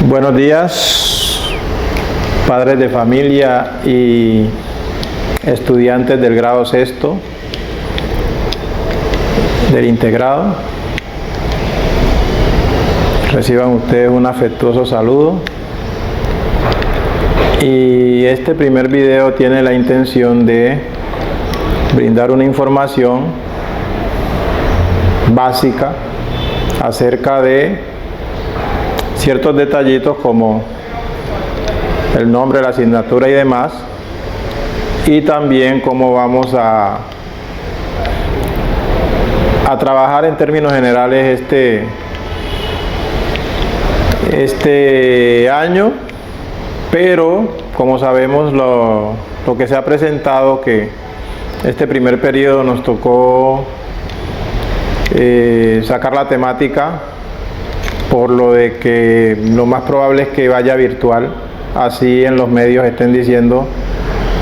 Buenos días, padres de familia y estudiantes del grado sexto del integrado. Reciban ustedes un afectuoso saludo. Y este primer video tiene la intención de brindar una información básica acerca de ciertos detallitos como el nombre, la asignatura y demás, y también cómo vamos a trabajar en términos generales este año, pero como sabemos lo que se ha presentado, que este primer periodo nos tocó sacar la temática por lo de que lo más probable es que vaya virtual. Así en los medios estén diciendo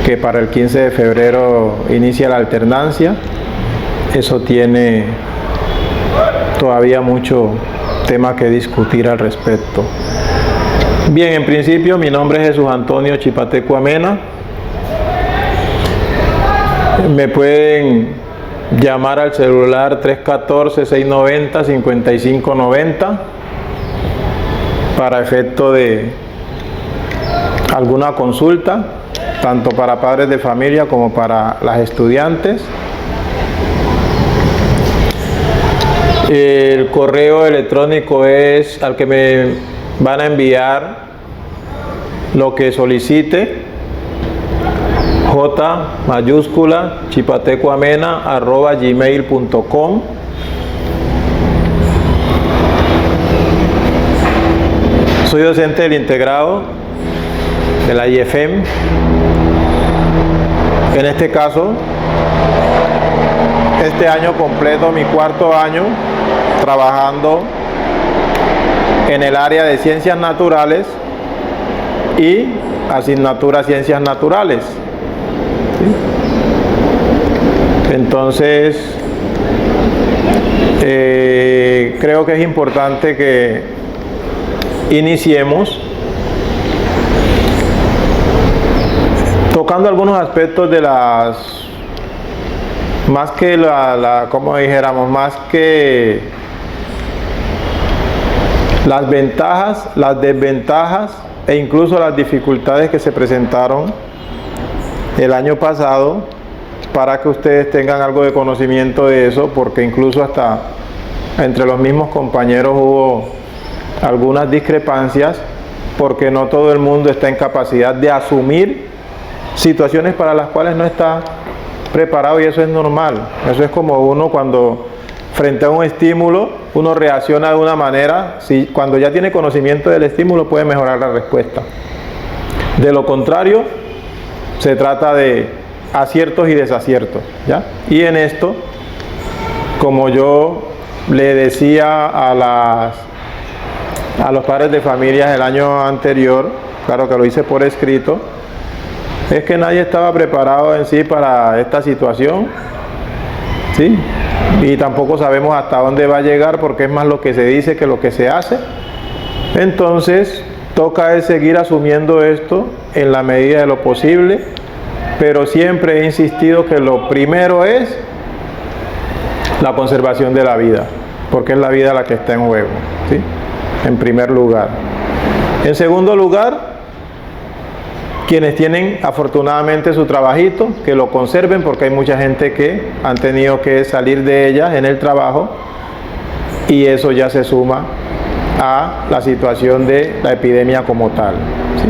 que para el 15 de febrero inicia la alternancia. Eso tiene todavía mucho tema que discutir al respecto. Bien, en principio mi nombre es Jesús Antonio Chipateco Amena. Me pueden llamar al celular 314-690-5590 para efecto de alguna consulta, tanto para padres de familia como para las estudiantes. El correo electrónico es al que me van a enviar lo que solicite: j_chipatecoamena@gmail.com. Soy docente del integrado de la IFM. En este caso, este año completo mi cuarto año trabajando en el área de ciencias naturales y asignatura ciencias naturales. Entonces, creo que es importante que iniciemos tocando algunos aspectos de más que como dijéramos, más que las ventajas, las desventajas e incluso las dificultades que se presentaron el año pasado, para que ustedes tengan algo de conocimiento de eso, porque incluso hasta entre los mismos compañeros hubo algunas discrepancias, porque no todo el mundo está en capacidad de asumir situaciones para las cuales no está preparado, y eso es normal. Eso es como uno cuando frente a un estímulo uno reacciona de una manera. Cuando ya tiene conocimiento del estímulo puede mejorar la respuesta. De lo contrario, se trata de aciertos y desaciertos, ¿ya? Y en esto, como yo le decía a los padres de familias el año anterior, claro que lo hice por escrito, es que nadie estaba preparado en sí para esta situación, ¿sí? Y tampoco sabemos hasta dónde va a llegar, porque es más lo que se dice que lo que se hace. Entonces toca es seguir asumiendo esto en la medida de lo posible, pero siempre he insistido que lo primero es la conservación de la vida, porque es la vida la que está en juego, ¿sí? En primer lugar. En segundo lugar, quienes tienen afortunadamente su trabajito, que lo conserven, porque hay mucha gente que han tenido que salir de ellas en el trabajo, y eso ya se suma a la situación de la epidemia como tal, ¿sí?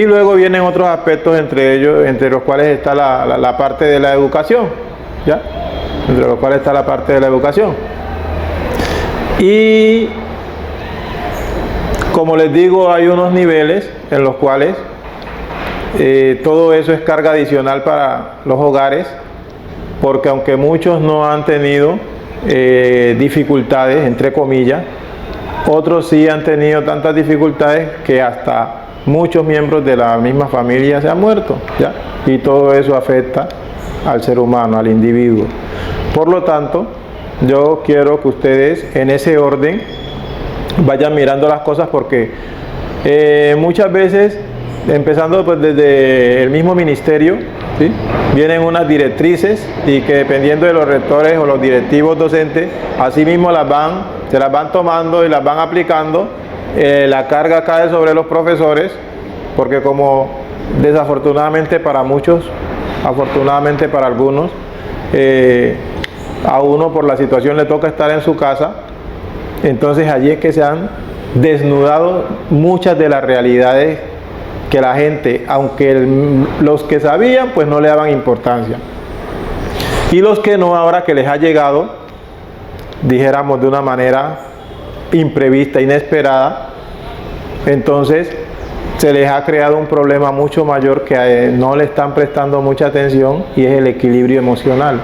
Y luego vienen otros aspectos, entre los cuales está la parte de la educación, ¿ya? Entre los cuales está la parte de la educación. Y como les digo, hay unos niveles en los cuales todo eso es carga adicional para los hogares, porque aunque muchos no han tenido dificultades, entre comillas, otros sí han tenido tantas dificultades que hasta muchos miembros de la misma familia se han muerto, ¿ya? Y todo eso afecta al ser humano, al individuo. Por lo tanto, yo quiero que ustedes en ese orden vayan mirando las cosas, porque muchas veces, empezando pues desde el mismo ministerio, ¿sí?, vienen unas directrices y que dependiendo de los rectores o los directivos docentes, así mismo se las van tomando y las van aplicando. La carga cae sobre los profesores, porque como desafortunadamente para muchos, afortunadamente para algunos, a uno por la situación le toca estar en su casa, entonces allí es que se han desnudado muchas de las realidades que la gente, aunque los que sabían, pues no le daban importancia, y los que no, ahora que les ha llegado, dijéramos de una manera imprevista, inesperada, entonces se les ha creado un problema mucho mayor que no le están prestando mucha atención, y es el equilibrio emocional.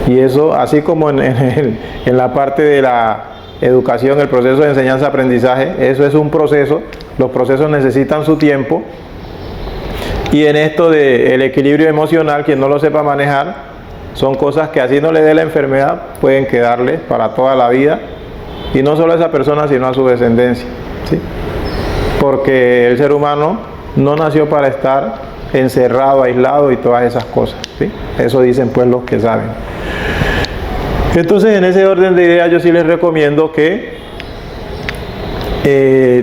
Y eso, así como en la parte de la educación, el proceso de enseñanza-aprendizaje, eso es un proceso, los procesos necesitan su tiempo, y en esto del equilibrio emocional, quien no lo sepa manejar, son cosas que así no le dé la enfermedad, pueden quedarle para toda la vida, y no solo a esa persona, sino a su descendencia, ¿sí? Porque el ser humano no nació para estar encerrado, aislado y todas esas cosas, ¿sí? Eso dicen pues los que saben. Entonces, en ese orden de ideas, yo sí les recomiendo que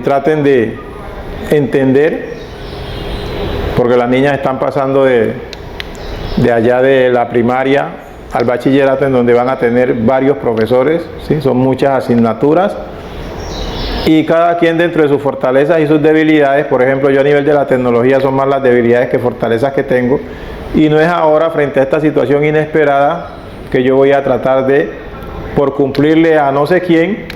traten de entender, porque las niñas están pasando de allá de la primaria al bachillerato, en donde van a tener varios profesores, ¿sí? Son muchas asignaturas, y cada quien dentro de sus fortalezas y sus debilidades. Por ejemplo, yo a nivel de la tecnología son más las debilidades que fortalezas que tengo, y no es ahora, frente a esta situación inesperada, que yo voy a tratar de, por cumplirle a no sé quién,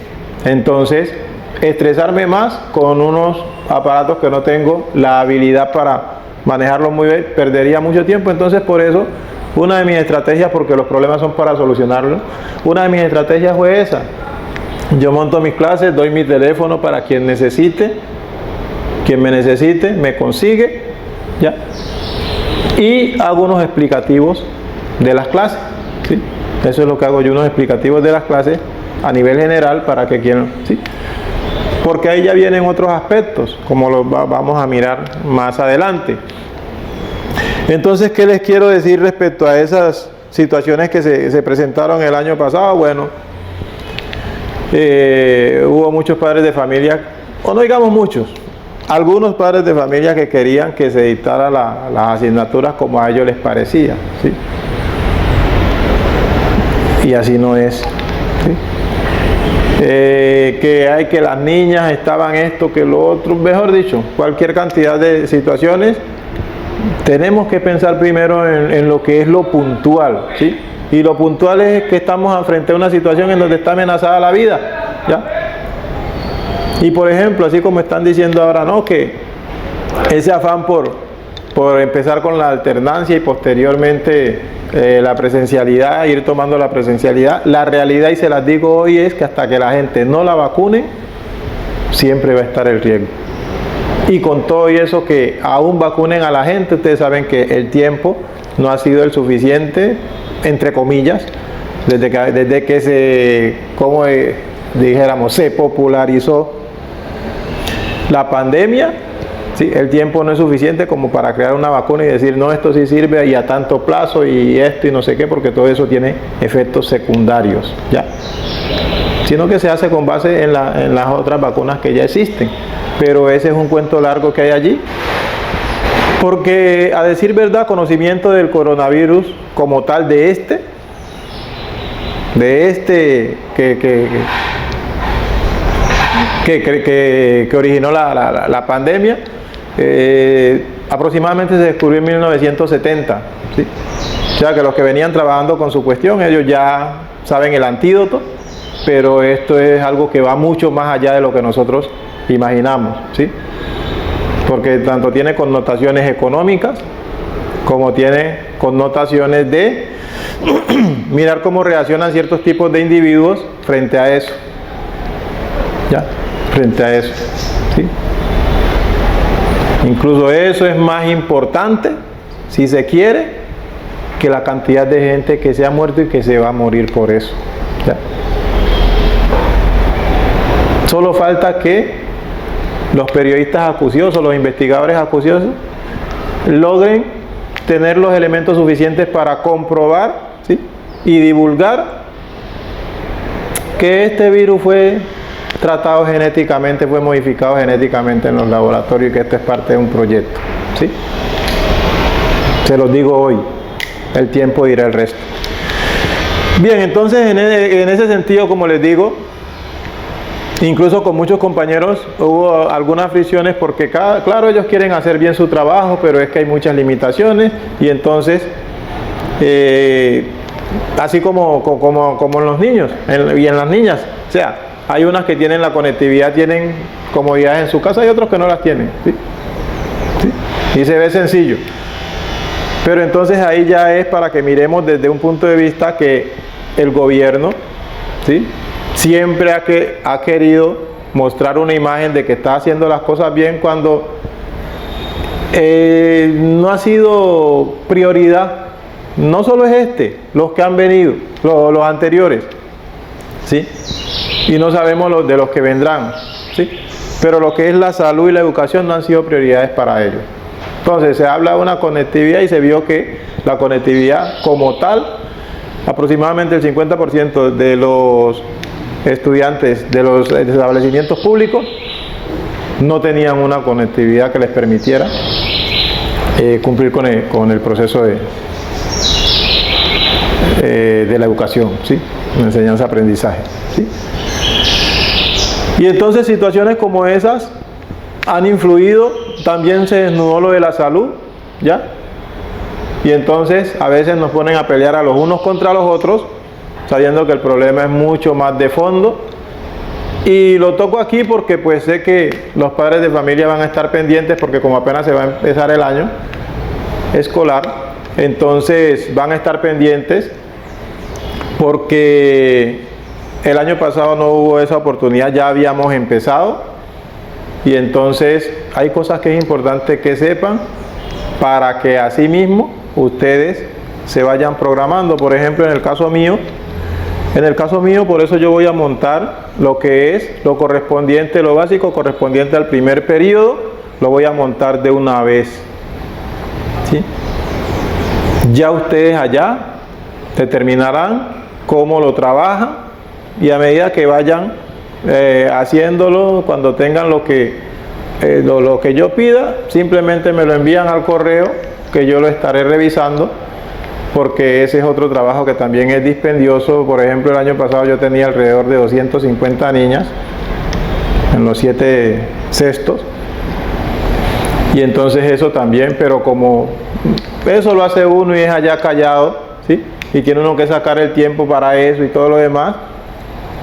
entonces estresarme más con unos aparatos que no tengo la habilidad para manejarlos muy bien, perdería mucho tiempo. Entonces, por eso, una de mis estrategias, porque los problemas son para solucionarlos, una de mis estrategias fue esa. Yo monto mis clases, doy mi teléfono para quien necesite, quien me necesite, me consigue, ¿ya? Y hago unos explicativos de las clases, ¿sí? Eso es lo que hago yo, unos explicativos de las clases a nivel general para que quieran, ¿sí? Porque ahí ya vienen otros aspectos, como los vamos a mirar más adelante. Entonces, ¿qué les quiero decir respecto a esas situaciones que se presentaron el año pasado? Bueno, hubo muchos padres de familia, o no digamos muchos, algunos padres de familia que querían que se dictara las asignaturas como a ellos les parecía, ¿sí? Y así no es, ¿sí? Que las niñas estaban esto, que lo otro, mejor dicho, cualquier cantidad de situaciones. Tenemos que pensar primero en lo que es lo puntual, ¿sí? Y lo puntual es que estamos frente a una situación en donde está amenazada la vida, ¿ya? Y por ejemplo, así como están diciendo ahora, ¿no?, que ese afán por empezar con la alternancia y posteriormente la presencialidad, ir tomando la presencialidad, la realidad, y se las digo hoy, es que hasta que la gente no la vacune, siempre va a estar el riesgo. Y con todo y eso, que aún vacunen a la gente, ustedes saben que el tiempo no ha sido el suficiente, entre comillas, desde que se, como dijéramos, se popularizó la pandemia, ¿sí? El tiempo no es suficiente como para crear una vacuna y decir, no, esto sí sirve y a tanto plazo y esto y no sé qué, porque todo eso tiene efectos secundarios, ¿ya? Sino que se hace con base en las otras vacunas que ya existen. Pero ese es un cuento largo que hay allí, porque a decir verdad, conocimiento del coronavirus como tal, de este que originó la pandemia, aproximadamente se descubrió en 1970, ¿sí? O sea que los que venían trabajando con su cuestión, ellos ya saben el antídoto, pero esto es algo que va mucho más allá de lo que nosotros imaginamos, ¿sí? Porque tanto tiene connotaciones económicas como tiene connotaciones de mirar cómo reaccionan ciertos tipos de individuos frente a eso, ¿ya? Frente a eso, ¿sí? Incluso eso es más importante, si se quiere, que la cantidad de gente que se ha muerto y que se va a morir por eso, ¿ya? Solo falta que los periodistas acuciosos, los investigadores acuciosos, logren tener los elementos suficientes para comprobar, ¿sí?, y divulgar que este virus fue tratado genéticamente, fue modificado genéticamente en los laboratorios y que esto es parte de un proyecto, ¿sí? Se los digo hoy, el tiempo dirá el resto. Bien, entonces en ese sentido, como les digo, incluso con muchos compañeros hubo algunas fricciones porque, claro, ellos quieren hacer bien su trabajo, pero es que hay muchas limitaciones y entonces, así como en los niños y en las niñas, o sea, hay unas que tienen la conectividad, tienen comodidades en su casa y otros que no las tienen, ¿sí? ¿Sí? Y se ve sencillo. Pero entonces ahí ya es para que miremos desde un punto de vista que el gobierno, ¿sí?, siempre ha querido mostrar una imagen de que está haciendo las cosas bien cuando no ha sido prioridad. No solo es los que han venido, los anteriores, ¿sí?, y no sabemos los de los que vendrán, ¿sí?, pero lo que es la salud y la educación no han sido prioridades para ellos. Entonces se habla de una conectividad y se vio que la conectividad como tal, aproximadamente el 50% de los estudiantes de los establecimientos públicos no tenían una conectividad que les permitiera cumplir con el proceso de la educación, ¿sí?, la enseñanza-aprendizaje, ¿sí? Y entonces situaciones como esas han influido. También se desnudó lo de la salud, ¿ya? Y entonces a veces nos ponen a pelear a los unos contra los otros, sabiendo que el problema es mucho más de fondo. Y lo toco aquí porque pues sé que los padres de familia van a estar pendientes, porque como apenas se va a empezar el año escolar, entonces van a estar pendientes porque el año pasado no hubo esa oportunidad, ya habíamos empezado. Y entonces hay cosas que es importante que sepan para que así mismo ustedes se vayan programando. Por ejemplo, en el caso mío, por eso yo voy a montar lo que es lo correspondiente, lo básico correspondiente al primer periodo, lo voy a montar de una vez, ¿sí? Ya ustedes allá determinarán cómo lo trabajan y a medida que vayan haciéndolo, cuando tengan lo que yo pida, simplemente me lo envían al correo, que yo lo estaré revisando, porque ese es otro trabajo que también es dispendioso. Por ejemplo, el año pasado yo tenía alrededor de 250 niñas en los 7 cestos, y entonces eso también, pero como eso lo hace uno y es allá callado, ¿sí?, y tiene uno que sacar el tiempo para eso y todo lo demás,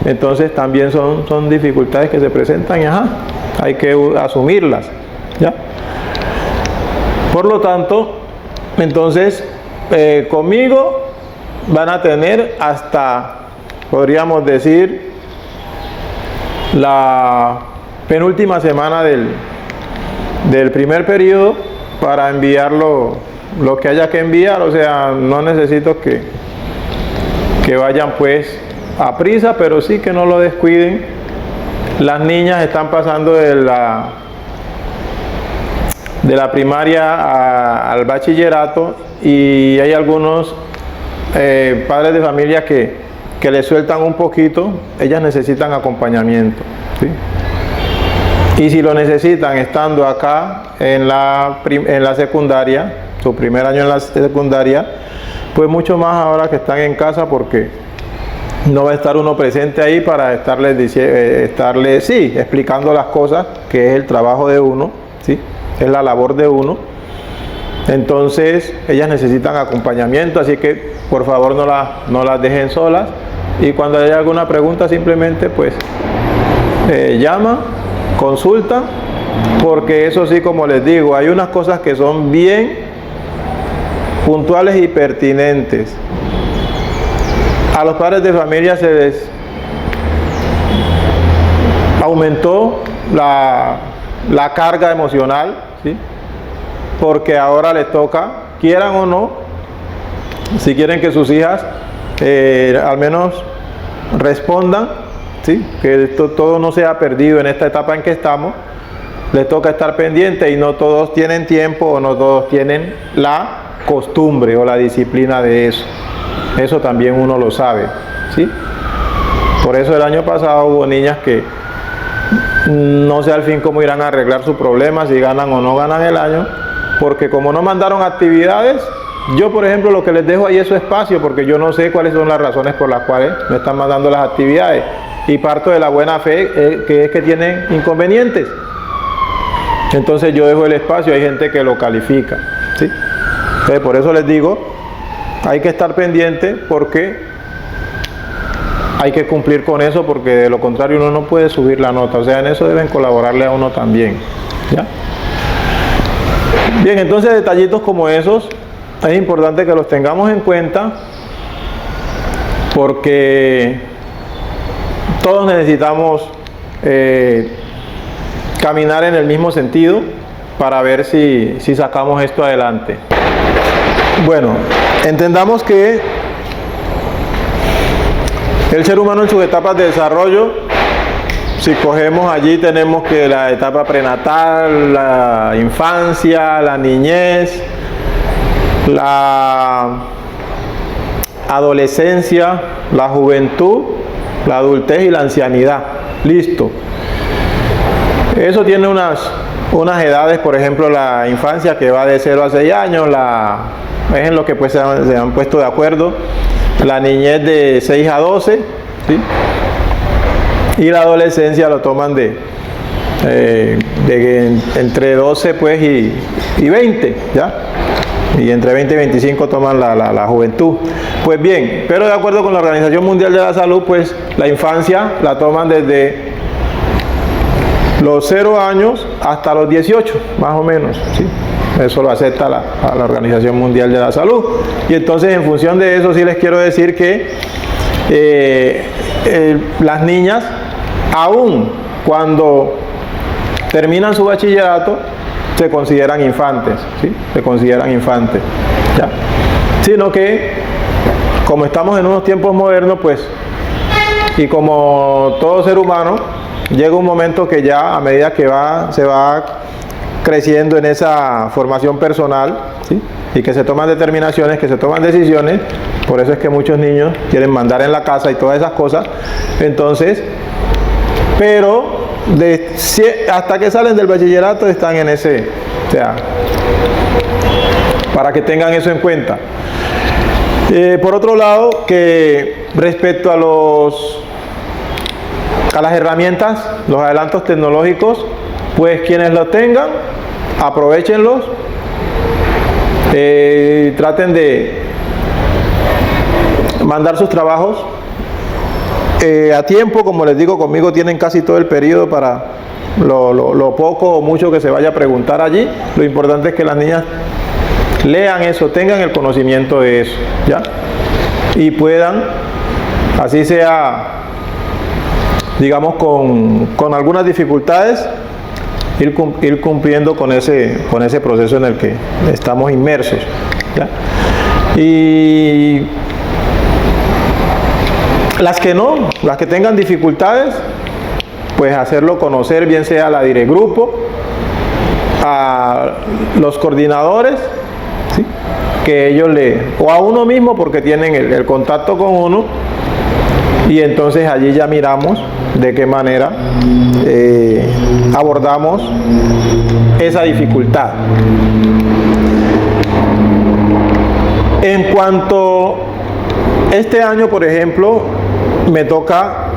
entonces también son dificultades que se presentan y hay que asumirlas, ¿ya? Por lo tanto, entonces conmigo van a tener hasta, podríamos decir, la penúltima semana del primer periodo para enviar lo que haya que enviar. O sea, no necesito que vayan pues a prisa, pero sí que no lo descuiden. Las niñas están pasando de la primaria al bachillerato, y hay algunos padres de familia que les sueltan un poquito. Ellas necesitan acompañamiento, ¿sí? Y si lo necesitan estando acá en la secundaria, su primer año en la secundaria, pues mucho más ahora que están en casa, porque no va a estar uno presente ahí para estarles explicando las cosas, que es el trabajo de uno, ¿sí?, es la labor de uno. Entonces ellas necesitan acompañamiento, así que por favor no las dejen solas, y cuando haya alguna pregunta simplemente pues llama, consulta, porque eso sí, como les digo, hay unas cosas que son bien puntuales y pertinentes. A los padres de familia se les aumentó la carga emocional, ¿sí?, porque ahora les toca, quieran o no, si quieren que sus hijas al menos respondan ¿sí? Que esto todo no sea perdido en esta etapa en que estamos. Les toca estar pendiente y no todos tienen tiempo o no todos tienen la costumbre o la disciplina de eso. Eso también uno lo sabe, ¿sí? Por eso el año pasado hubo niñas que no sé al fin cómo irán a arreglar su problema, si ganan o no ganan el año, porque como no mandaron actividades, yo por ejemplo lo que les dejo ahí es su espacio, porque yo no sé cuáles son las razones por las cuales no están mandando las actividades, y parto de la buena fe que es que tienen inconvenientes. Entonces yo dejo el espacio, hay gente que lo califica, ¿sí? Entonces por eso les digo, hay que estar pendiente porque hay que cumplir con eso, porque de lo contrario uno no puede subir la nota, o sea, en eso deben colaborarle a uno también, ¿ya? Bien, entonces detallitos como esos es importante que los tengamos en cuenta, porque todos necesitamos caminar en el mismo sentido para ver si sacamos esto adelante. Bueno, entendamos que el ser humano en sus etapas de desarrollo, si cogemos allí tenemos que la etapa prenatal, la infancia, la niñez, la adolescencia, la juventud, la adultez y la ancianidad. Listo. Eso tiene unas edades, por ejemplo la infancia que va de 0 a 6 años, es en lo que pues se han puesto de acuerdo, la niñez de 6 a 12, ¿sí? Y la adolescencia lo toman de entre 12 pues y 20, ¿ya? Y entre 20 y 25 toman la juventud. Pues bien, pero de acuerdo con la Organización Mundial de la Salud, pues la infancia la toman desde los 0 años hasta los 18, más o menos, ¿sí? Eso lo acepta la Organización Mundial de la Salud. Y entonces en función de eso sí les quiero decir que las niñas, aún cuando terminan su bachillerato, se consideran infantes, ¿sí? Se consideran infantes, ¿ya? Sino que como estamos en unos tiempos modernos, pues, y como todo ser humano, llega un momento que ya a medida que se va creciendo en esa formación personal, ¿sí? Y que se toman determinaciones, que se toman decisiones, por eso es que muchos niños quieren mandar en la casa y todas esas cosas. Entonces, pero hasta que salen del bachillerato están en ese, o sea, para que tengan eso en cuenta. Por otro lado, que respecto a las herramientas, los adelantos tecnológicos, pues quienes los tengan, aprovechenlos, traten de mandar sus trabajos a tiempo. Como les digo, conmigo tienen casi todo el periodo para lo poco o mucho que se vaya a preguntar allí. Lo importante es que las niñas lean eso, tengan el conocimiento de eso, ¿ya? Y puedan, así sea, digamos, con algunas dificultades, ir cumpliendo con ese proceso en el que estamos inmersos, ¿ya? Y las que tengan dificultades, pues hacerlo conocer, bien sea a la direcgrupo, a los coordinadores, ¿sí? Que ellos o a uno mismo, porque tienen el contacto con uno, y entonces allí ya miramos de qué manera abordamos esa dificultad. En cuanto este año, por ejemplo, me toca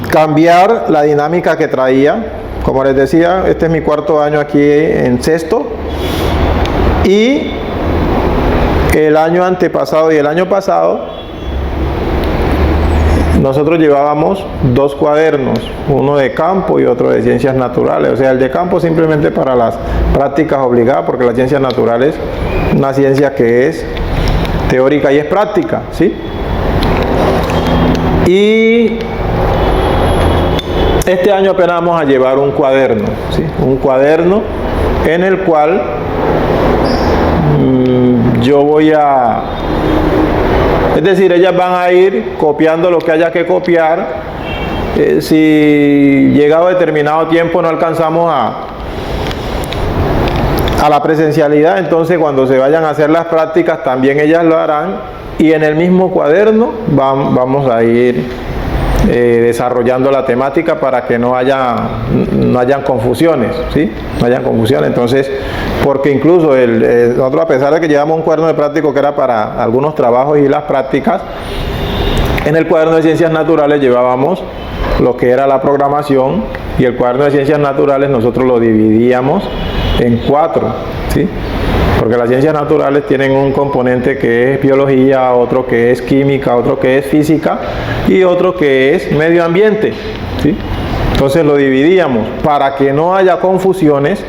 cambiar la dinámica que traía. Como les decía, este es mi 4º año aquí en sexto, y el año antepasado y el año pasado nosotros llevábamos 2 cuadernos, uno de campo y otro de ciencias naturales. O sea, el de campo simplemente para las prácticas obligadas, porque las ciencias naturales, una ciencia que es teórica y es práctica, ¿sí? Y este año apenas vamos a llevar un cuaderno, ¿sí? Un cuaderno en el cual yo voy a... Es decir, ellas van a ir copiando lo que haya que copiar si llegado determinado tiempo no alcanzamos a la presencialidad, entonces cuando se vayan a hacer las prácticas también ellas lo harán, y en el mismo cuaderno vamos a ir desarrollando la temática para que no hayan confusiones, ¿sí? No hayan confusiones. Entonces, porque incluso nosotros, a pesar de que llevamos un cuaderno de práctico que era para algunos trabajos y las prácticas, en el cuaderno de ciencias naturales llevábamos lo que era la programación, y el cuaderno de ciencias naturales nosotros lo dividíamos en 4, ¿sí? Porque las ciencias naturales tienen un componente que es biología, otro que es química, otro que es física y otro que es medio ambiente, ¿sí? Entonces lo dividíamos para que no haya confusiones.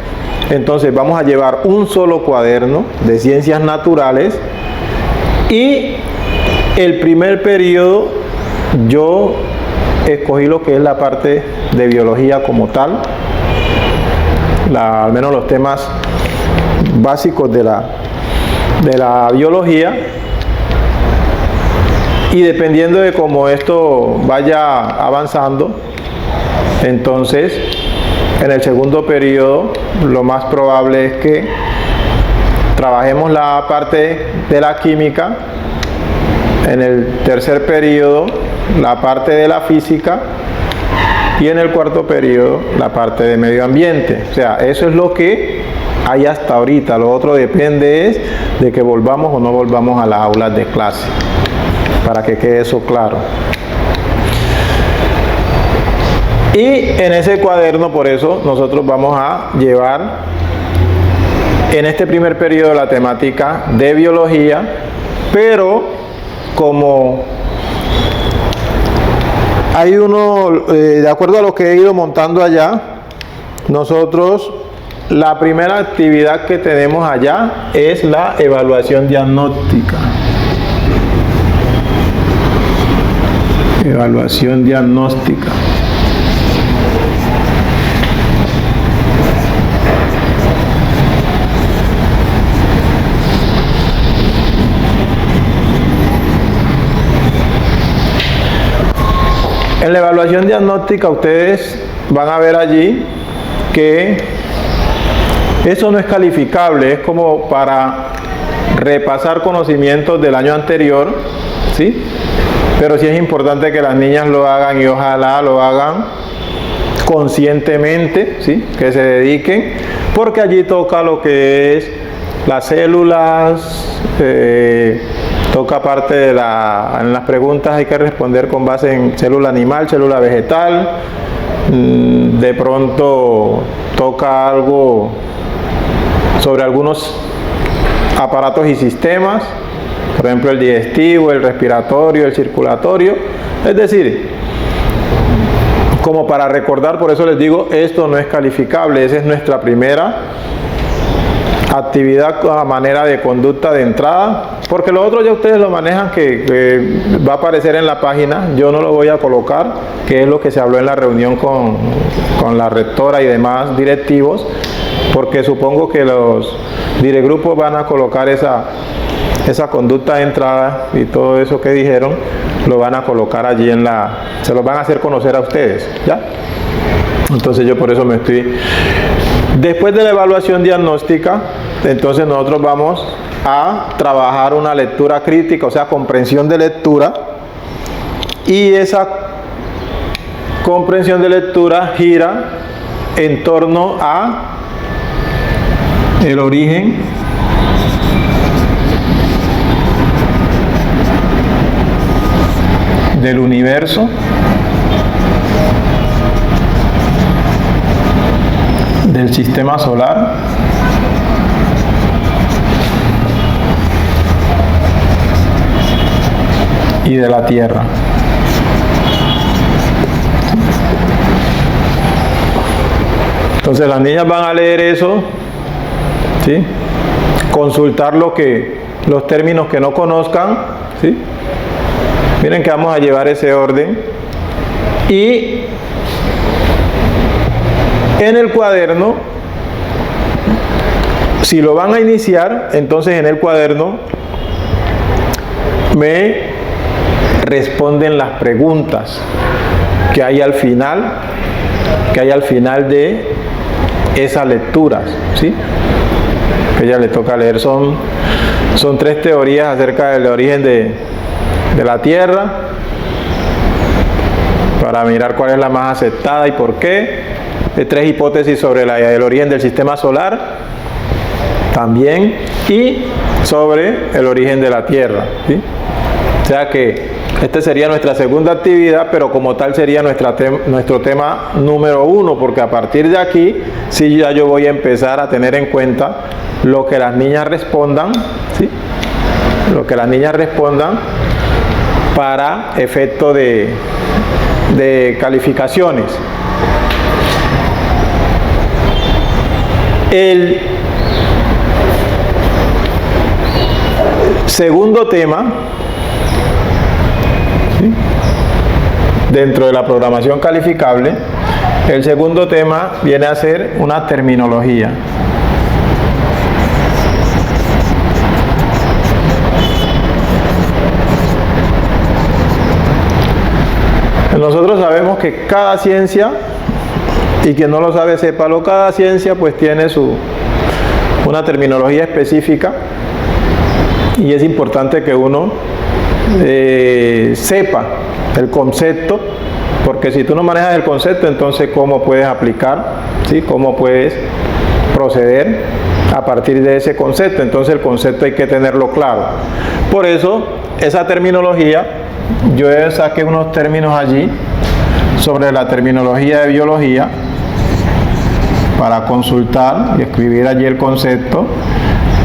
Entonces vamos a llevar un solo cuaderno de ciencias naturales, y el primer periodo yo escogí lo que es la parte de biología como tal, al menos los temas básicos de la biología, y dependiendo de cómo esto vaya avanzando, entonces en el segundo periodo lo más probable es que trabajemos la parte de la química, en el tercer periodo la parte de la física, y en el cuarto periodo la parte de medio ambiente. O sea, eso es lo que hay hasta ahorita. Lo otro depende es de que volvamos o no volvamos a las aulas de clase, para que quede eso claro. Y en ese cuaderno, por eso nosotros vamos a llevar en este primer periodo la temática de biología, pero como hay de acuerdo a lo que he ido montando allá, nosotros la primera actividad que tenemos allá es la evaluación diagnóstica. Evaluación diagnóstica. En la evaluación diagnóstica ustedes van a ver allí que eso no es calificable, es como para repasar conocimientos del año anterior, ¿sí? Pero sí es importante que las niñas lo hagan, y ojalá lo hagan conscientemente, ¿sí? Que se dediquen, porque allí toca lo que es las células, toca parte de en las preguntas hay que responder con base en célula animal, célula vegetal, de pronto toca algo sobre algunos aparatos y sistemas, por ejemplo el digestivo, el respiratorio, el circulatorio, es decir, como para recordar. Por eso les digo, esto no es calificable, esa es nuestra primera actividad a manera de conducta de entrada, porque lo otro ya ustedes lo manejan, que va a aparecer en la página. Yo no lo voy a colocar, que es lo que se habló en la reunión con la rectora y demás directivos, porque supongo que los direcgrupos van a colocar esa conducta de entrada y todo eso que dijeron, lo van a colocar allí se los van a hacer conocer a ustedes, ¿ya? Entonces yo por eso después de la evaluación diagnóstica, entonces nosotros vamos a trabajar una lectura crítica, o sea, comprensión de lectura, y esa comprensión de lectura gira en torno a el origen del universo, del sistema solar, y de la Tierra. Entonces las niñas van a leer eso, ¿sí? Consultar los términos que no conozcan, ¿sí? Miren que vamos a llevar ese orden, y en el cuaderno, si lo van a iniciar, entonces en el cuaderno me responden las preguntas, que hay al final de esas lecturas, ¿sí? Que ella le toca leer. Son 3 teorías acerca del origen de la Tierra, para mirar cuál es la más aceptada y por qué. 3 hipótesis sobre el origen del sistema solar también, y sobre el origen de la Tierra, ¿sí? O sea que esta sería nuestra segunda actividad, pero como tal sería nuestro tema número 1, porque a partir de aquí sí ya yo voy a empezar a tener en cuenta lo que las niñas respondan, ¿sí? Lo que las niñas respondan para efecto de calificaciones. El segundo tema, ¿sí?, dentro de la programación calificable, el segundo tema viene a ser una terminología. Nosotros sabemos que cada ciencia, y quien no lo sabe, sépalo, cada ciencia pues tiene una terminología específica, y es importante que uno sepa el concepto, porque si tú no manejas el concepto, entonces cómo puedes aplicar, ¿sí?, cómo puedes proceder a partir de ese concepto. Entonces el concepto hay que tenerlo claro. Por eso esa terminología, yo saqué unos términos allí sobre la terminología de biología para consultar y escribir allí el concepto.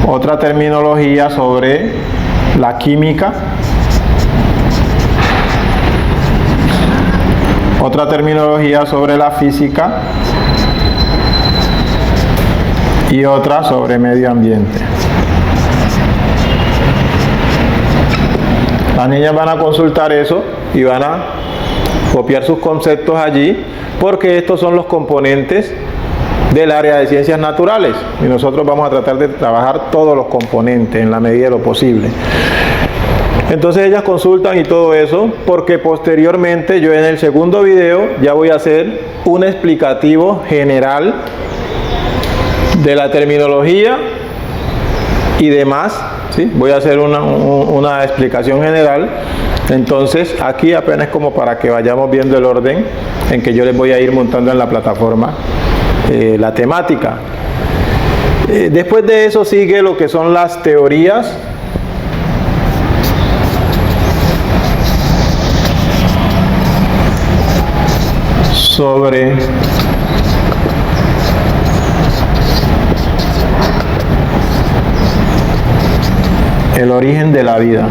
Otra terminología sobre la química. Otra terminología sobre la física. Y otra sobre medio ambiente. Las niñas van a consultar eso y van a copiar sus conceptos allí, porque estos son los componentes del área de ciencias naturales, y nosotros vamos a tratar de trabajar todos los componentes en la medida de lo posible. Entonces ellas consultan y todo eso, porque posteriormente yo en el segundo video ya voy a hacer un explicativo general de la terminología y demás, ¿sí? Voy a hacer una explicación general. Entonces aquí apenas como para que vayamos viendo el orden en que yo les voy a ir montando en la plataforma la temática. Después de eso sigue lo que son las teorías. Sobre el origen de la vida.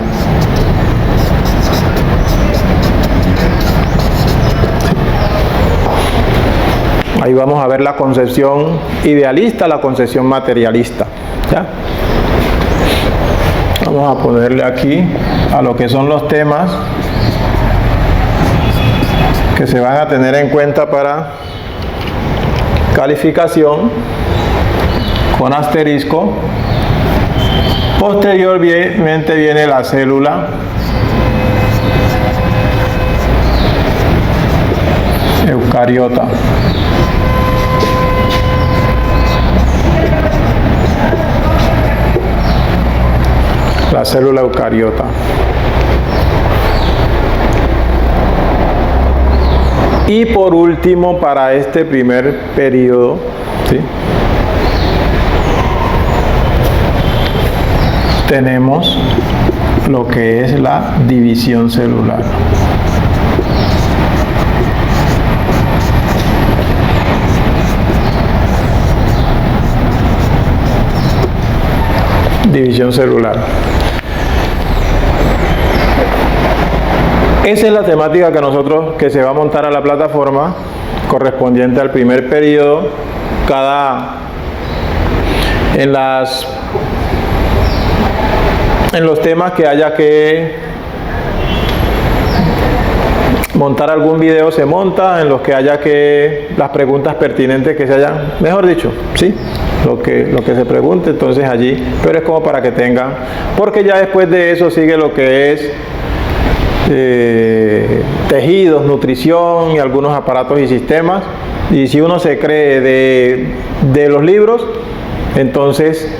Ahí vamos a ver la concepción idealista, la concepción materialista, ¿ya? Vamos a ponerle aquí a lo que son los temas que se van a tener en cuenta para calificación, con asterisco. Posteriormente viene la célula, eucariota. La célula eucariota. Y por último, para este primer periodo, ¿sí?, tenemos lo que es la división celular. División celular. Esa es la temática que se va a montar a la plataforma correspondiente al primer periodo. En los temas que haya que montar algún video se monta, en los que haya que las preguntas pertinentes que se hayan, mejor dicho, ¿sí?, lo que se pregunte, entonces allí, pero es como para que tengan, porque ya después de eso sigue lo que es tejidos, nutrición y algunos aparatos y sistemas. Y si uno se cree de los libros, entonces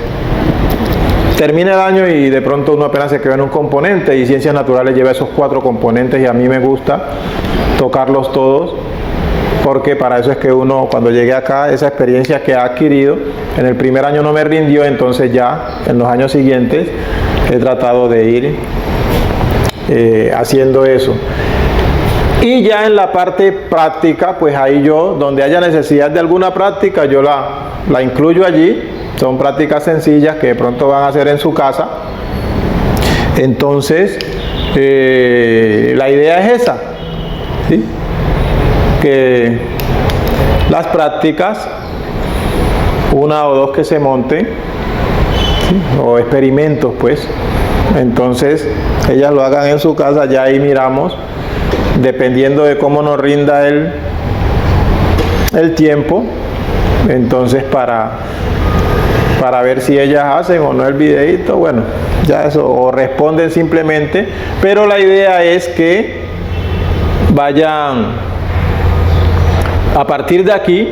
termina el año y de pronto uno apenas se queda en un componente, y Ciencias Naturales lleva esos 4 componentes, y a mí me gusta tocarlos todos, porque para eso es que uno, cuando llegué acá, esa experiencia que ha adquirido, en el primer año no me rindió, entonces ya en los años siguientes he tratado de ir haciendo eso. Y ya en la parte práctica, pues ahí yo, donde haya necesidad de alguna práctica, yo la incluyo allí. Son prácticas sencillas que de pronto van a hacer en su casa. Entonces, la idea es esa, ¿sí? Que las prácticas, 1 o 2 que se monten, ¿sí? O experimentos, pues, entonces ellas lo hagan en su casa, ya ahí miramos, dependiendo de cómo nos rinda el tiempo, entonces para ver si ellas hacen o no el videíto, bueno, ya eso, o responden simplemente, pero la idea es que vayan a partir de aquí,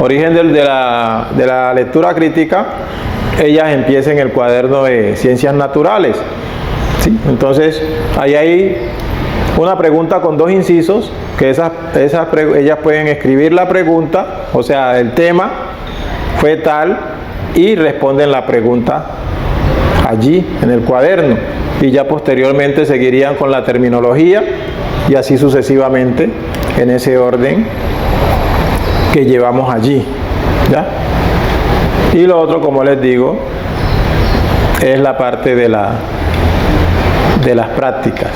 origen de la lectura crítica, ellas empiecen el cuaderno de Ciencias Naturales, ¿sí? Entonces, ahí hay una pregunta con 2 incisos, que ellas pueden escribir la pregunta, o sea, el tema fue tal, y responden la pregunta allí en el cuaderno, y ya posteriormente seguirían con la terminología y así sucesivamente en ese orden que llevamos allí, ¿ya? Y lo otro, como les digo, es la parte de las prácticas.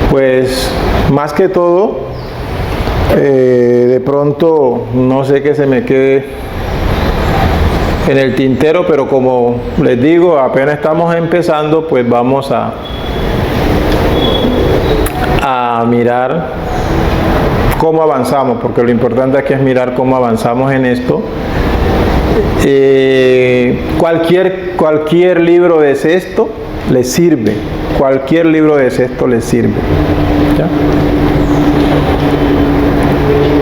Pues más que todo, de pronto no sé qué se me quede en el tintero, pero como les digo, apenas estamos empezando, pues vamos a mirar cómo avanzamos, porque lo importante aquí es mirar cómo avanzamos en esto. Cualquier libro de sexto les sirve, cualquier libro de sexto les sirve, ¿ya?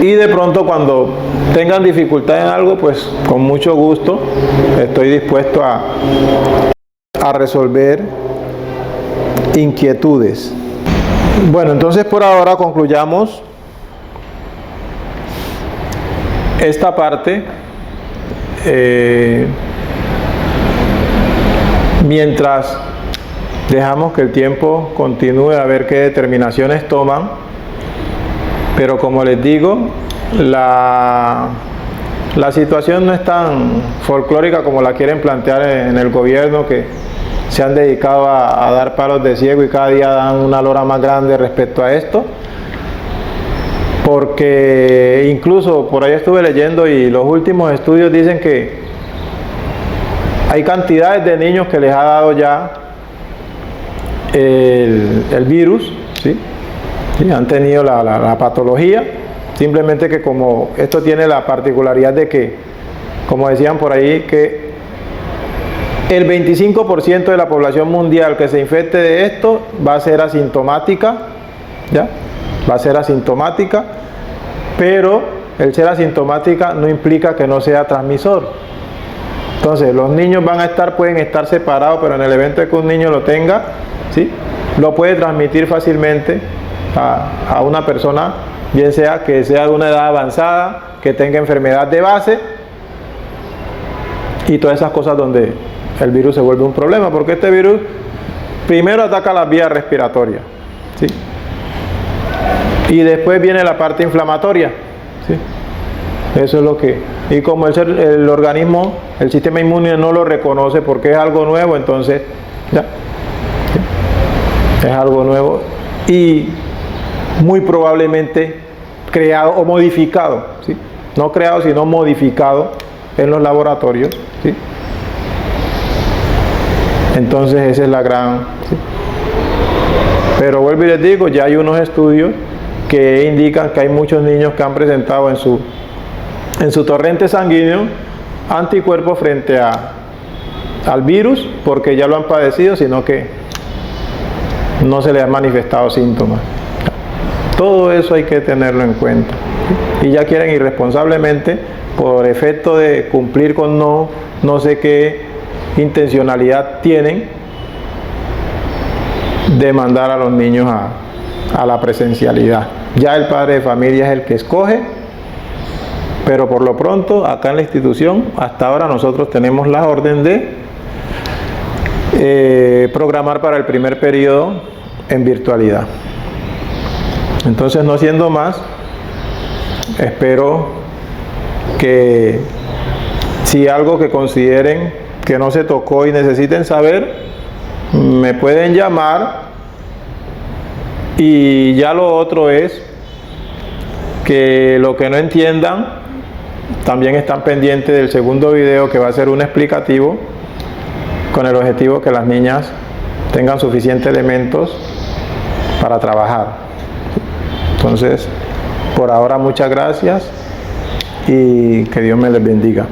Y de pronto cuando tengan dificultad en algo, pues con mucho gusto estoy dispuesto a resolver inquietudes. Bueno, entonces por ahora concluyamos esta parte. Mientras dejamos que el tiempo continúe a ver qué determinaciones toman, pero como les digo, la situación no es tan folclórica como la quieren plantear en el gobierno, que se han dedicado a dar palos de ciego y cada día dan una lora más grande respecto a esto, porque incluso por ahí estuve leyendo y los últimos estudios dicen que hay cantidades de niños que les ha dado ya el virus, ¿sí? ¿Sí? Han tenido la patología, simplemente que como esto tiene la particularidad de que, como decían por ahí, que el 25% de la población mundial que se infecte de esto va a ser asintomática, ¿ya? Va a ser asintomática, pero el ser asintomática no implica que no sea transmisor. Entonces, los niños pueden estar separados, pero en el evento de que un niño lo tenga, ¿sí? Lo puede transmitir fácilmente a una persona, bien sea que sea de una edad avanzada, que tenga enfermedad de base y todas esas cosas donde el virus se vuelve un problema, porque este virus primero ataca las vías respiratorias, ¿sí? Y después viene la parte inflamatoria, ¿sí? Eso es lo que... Y como el organismo, el sistema inmune no lo reconoce porque es algo nuevo, entonces ya, ¿sí? Es algo nuevo y muy probablemente creado o modificado, ¿sí? No creado, sino modificado en los laboratorios, ¿sí? Entonces esa es la gran... ¿sí? Pero vuelvo y les digo, ya hay unos estudios que indican que hay muchos niños que han presentado en su torrente sanguíneo anticuerpos frente al virus, porque ya lo han padecido, sino que no se le han manifestado síntomas. Todo eso hay que tenerlo en cuenta. Y ya quieren irresponsablemente, por efecto de cumplir con no sé qué intencionalidad tienen, de mandar a los niños a la presencialidad. Ya el padre de familia es el que escoge, pero por lo pronto acá en la institución, hasta ahora nosotros tenemos la orden de programar para el primer periodo en virtualidad. Entonces, no siendo más, espero que si algo que consideren que no se tocó y necesiten saber, me pueden llamar. Y ya lo otro es que lo que no entiendan, también están pendientes del segundo video, que va a ser un explicativo con el objetivo que las niñas tengan suficientes elementos para trabajar. Entonces, por ahora muchas gracias y que Dios me les bendiga.